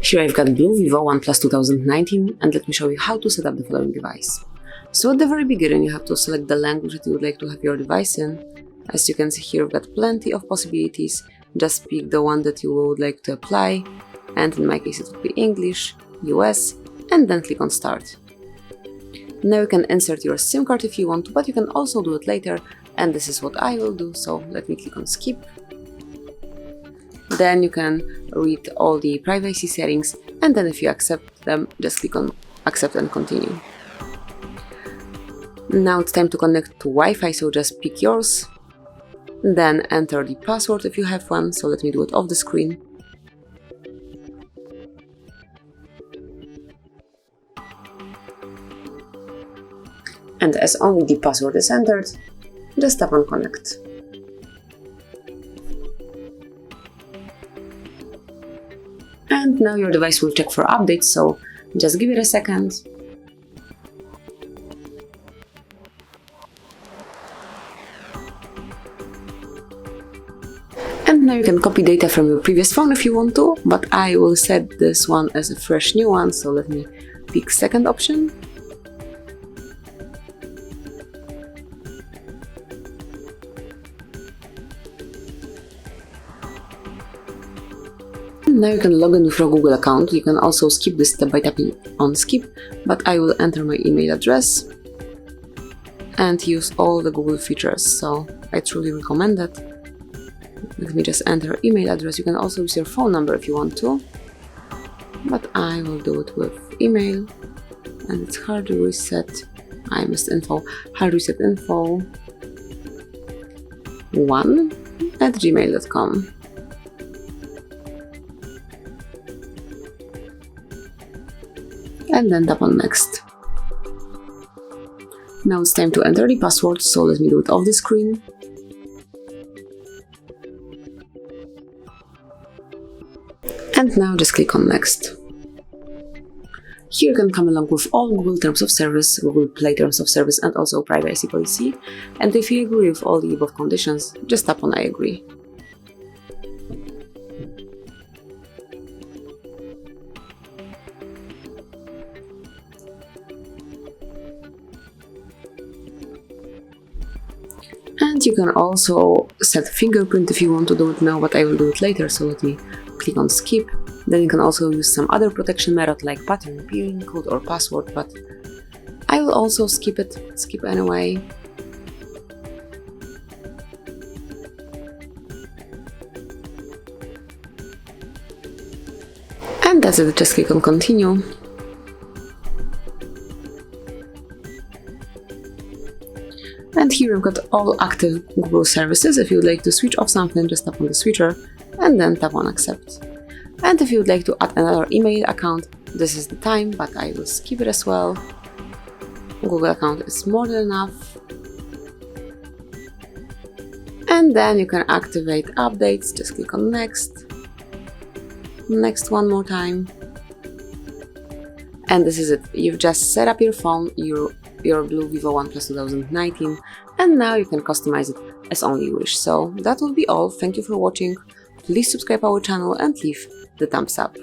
Here I've got BLU Vivo One Plus 2019, and let me show you how to set up the following device. So at the very beginning you have to select the language that you would like to have your device in. As you can see here, we've got plenty of possibilities. Just pick the one that you would like to apply, and in my case it would be English, US, and then click on Start. Now you can insert your SIM card if you want to, but you can also do it later, and this is what I will do, so let me click on Skip. Then you can read all the privacy settings, and then if you accept them, just click on Accept and Continue. Now it's time to connect to Wi-Fi, so just pick yours. Then enter the password if you have one, so let me do it off the screen. And as only the password is entered, just tap on Connect. And now your device will check for updates, so just give it a second. And now you can copy data from your previous phone if you want to, but I will set this one as a fresh new one, so let me pick second option. Now you can log in with your Google account. You can also skip this step by tapping on Skip, but I will enter my email address and use all the Google features, so I truly recommend that. Let me just enter email address. You can also use your phone number if you want to, but I will do it with email, and it's HardReset.Info, HardReset.Info 1@gmail.com. And then tap on Next. Now it's time to enter the password, so let me do it off the screen. And now just click on Next. Here you can come along with all Google Terms of Service, Google Play Terms of Service, and also privacy policy. And if you agree with all the above conditions, just tap on I agree. And you can also set fingerprint if you want to do it now, but I will do it later, so let me click on Skip. Then you can also use some other protection method like pattern, PIN code or password, but I will also skip anyway. And that's it, just click on Continue. And here we've got all active Google services. If you would like to switch off something, just tap on the switcher and then tap on Accept. And if you would like to add another email account, this is the time, but I will skip it as well. Google account is more than enough. And then you can activate updates, just click on Next. Next one more time. And this is it. You've just set up your phone, your BLU Vivo One Plus 2019, and now you can customize it as only you wish. So that will be all. Thank you for watching. Please subscribe our channel and leave the thumbs up.